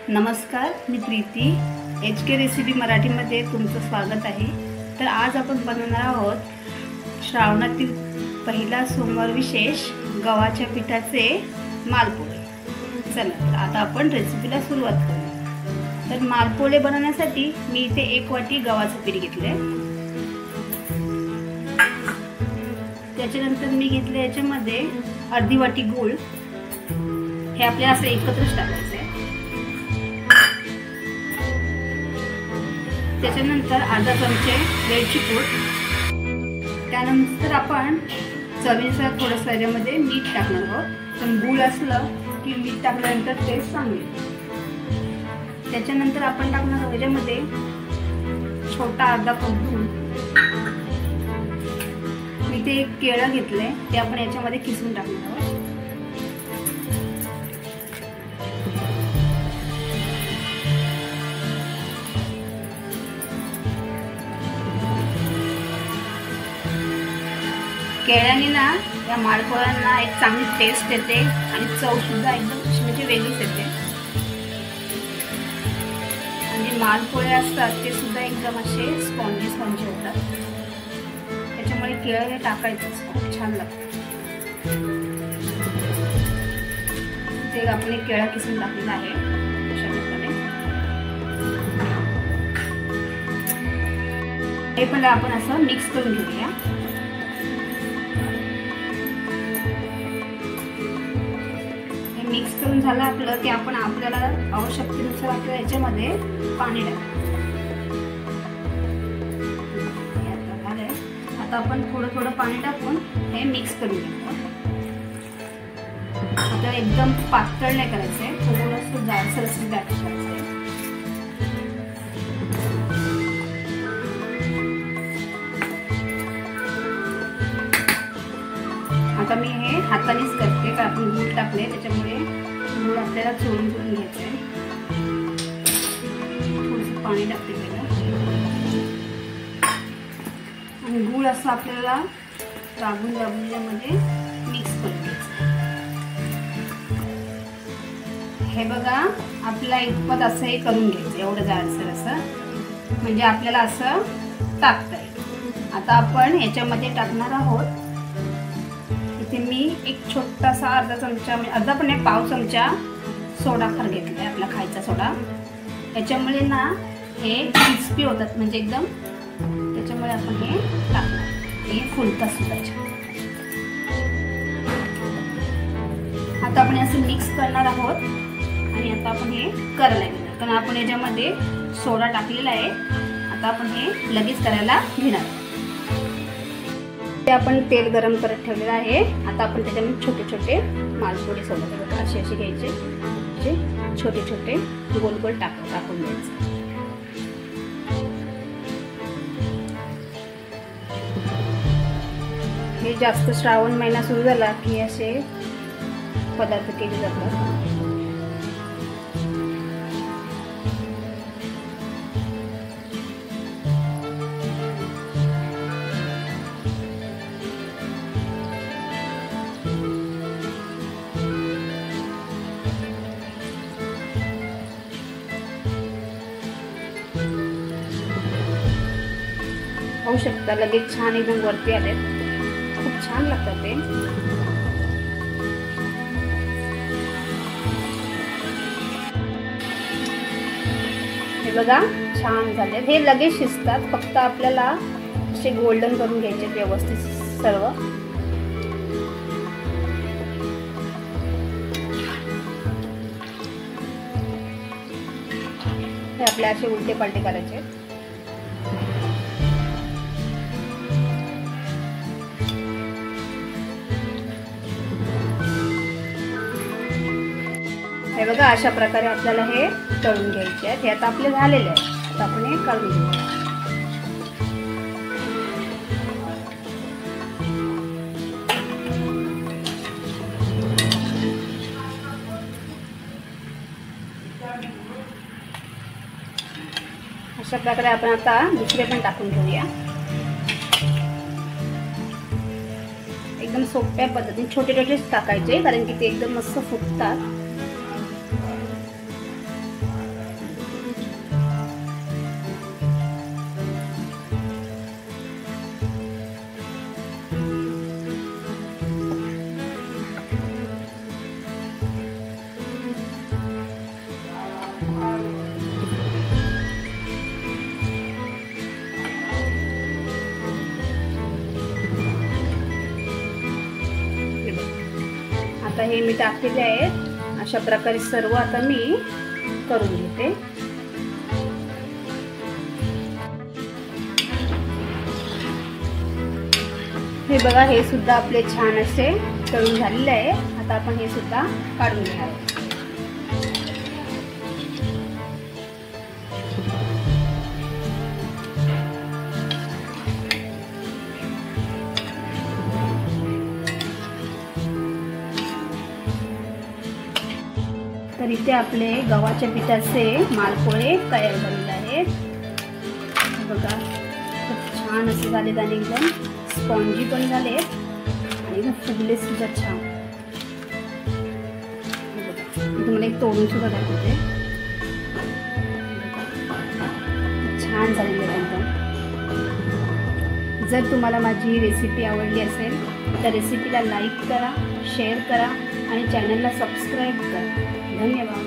नमस्कार, मी Preeti HK recipe मराठीमध्ये तुमचं स्वागत आहे। तर आज आपण बनवणार आहोत श्रावणातील पहिला सोमवार विशेष गव्हाच्या पिठाचे मालपोळे। चला तर आता आपण रेसिपीला सुरुवात करू। तर मालपोळे बनवण्यासाठी मी इथे 1 वाटी गव्हाचं पीठ घेतले। त्याच्यानंतर मी घेतले याच्यामध्ये अर्धी वाटी गूळ। हे आपल्याला असं एकत्रच टाकायचं आहे। त्याच्यानंतर अर्धा चमचे वेलची पूड। त्यानंतर आपण चवीनुसार थोडंसं याच्यामध्ये मीठ टाकणार आहोत। पण गूळ असलं की मीठ टाकल्यानंतर टेस्ट चांगली। त्याच्यानंतर आपण टाकणार आहोत याच्यामध्ये छोटा अर्धा कप दूध। मी ते एक केळं घेतलंय, ते आपण याच्यामध्ये किसून टाकणार आहोत। केळ्याने ना या मालपोळ्यांना एक चांगली टेस्ट येते आणि चव सुद्धा एकदम म्हणजे वेगळीच येते। म्हणजे मालपोळे असतात ते सुद्धा एकदम असे स्पॉन्जी होतात। त्याच्यामुळे केळं हे टाकायचंच, खूप छान लागतं। ते आपण एक केळं किसून टाकलेला आहे अशा प्रकारे। हे पण आपण असं मिक्स करून घेऊया। मिक्स करून झालं आपलं की आपण आपल्याला आवश्यकतेनुसार आपल्या याच्यामध्ये पाणी टाकायचं। आता आपण थोडं पाणी टाकून हे मिक्स करून घेऊ। आपल्याला एकदम पातळ नाही करायचंय, थोडंसं जाडसर असं बॅटर करायचंय। आता मी हे हातानेच करते, कारण आपण गूळ टाकले त्याच्यामुळे गूळ आपल्याला चोळून घ्यायचं आहे। थोडंसं पाणी टाकते आणि गूळ असं आपल्याला दाबून यामध्ये मिक्स करून घ्यायचं। हे बघा, आपल्याला इतपत असंही करून घ्यायचं, एवढं जाडसर असं, म्हणजे आपल्याला असं टाकता येईल। आता आपण याच्यामध्ये टाकणार आहोत, इथे मी एक छोटासा अर्धा चमचा, अर्धा पण नाही, पाव चमचा सोडा खार घेतलाय, आपला खायचा सोडा। याच्यामुळे ना हे क्रिस्पी होतात, म्हणजे एकदम, त्याच्यामुळे आपण हे टाकणार, हे फुलतात सुद्धा। आता आपण असं मिक्स करणार आहोत आणि आता आपण हे करायला घेणार, कारण आपण याच्यामध्ये सोडा टाकलेला आहे। आता आपण हे लगेच करायला घेणार। आपण तेल गरम करत ठेवलेलं आहे। आता आपण त्याच्यामध्ये छोटे छोटे मालपोळे सोबत असे घ्यायचे, छोटे छोटे गोल गोल टाकून द्यायचे। हे जास्त श्रावण महिना सुरू झाला की असे पदार्थ केले जातात। होऊ शकता लगेच छान एकदम वरती आले, खूप छान लागतात ते। हे बघा छान झाले, हे लगेच शिजतात, फक्त आपल्याला असे गोल्डन करून घ्यायचे व्यवस्थित सर्व। हे आपल्या असे उलटे पालटे करायचे। हे बघा अशा प्रकारे आपल्याला हे तळून घ्यायचे आहेत। हे आता आपले झालेले आहे, आता आपण हे काढून घेऊ। अशा प्रकारे आपण आता दुसरे पण टाकून घेऊया। एकदम सोप्या पद्धतीने छोटे छोटेच टाकायचे, कारण की ते एकदम मस्त फुटतात। हे मी टाकलेले आहेत. अशा प्रकारे सर्व आता मी करून घेते. हे बघा, हे सुद्धा आपले छान असे तळून झालेले आहे. आता आपण हे सुद्धा काढून घेणार. तर इथे आपले गव्हाच्या पिठाचे मालपोळे तयार झालेले आहेत. बघा, खूप छान असे झालेत आणि एकदम स्पॉन्जी पण झालेत आणि फुगले सुद्धा छान. तुम्हाला एक तोडून सुद्धा दाखवते. छान झालेले आहेत एकदम. जर तुम्हाला माझी रेसिपी आवडली असेल तर रेसिपीला लाईक करा, शेअर करा आणि चॅनलला सबस्क्राईब करा. धन्यवाद.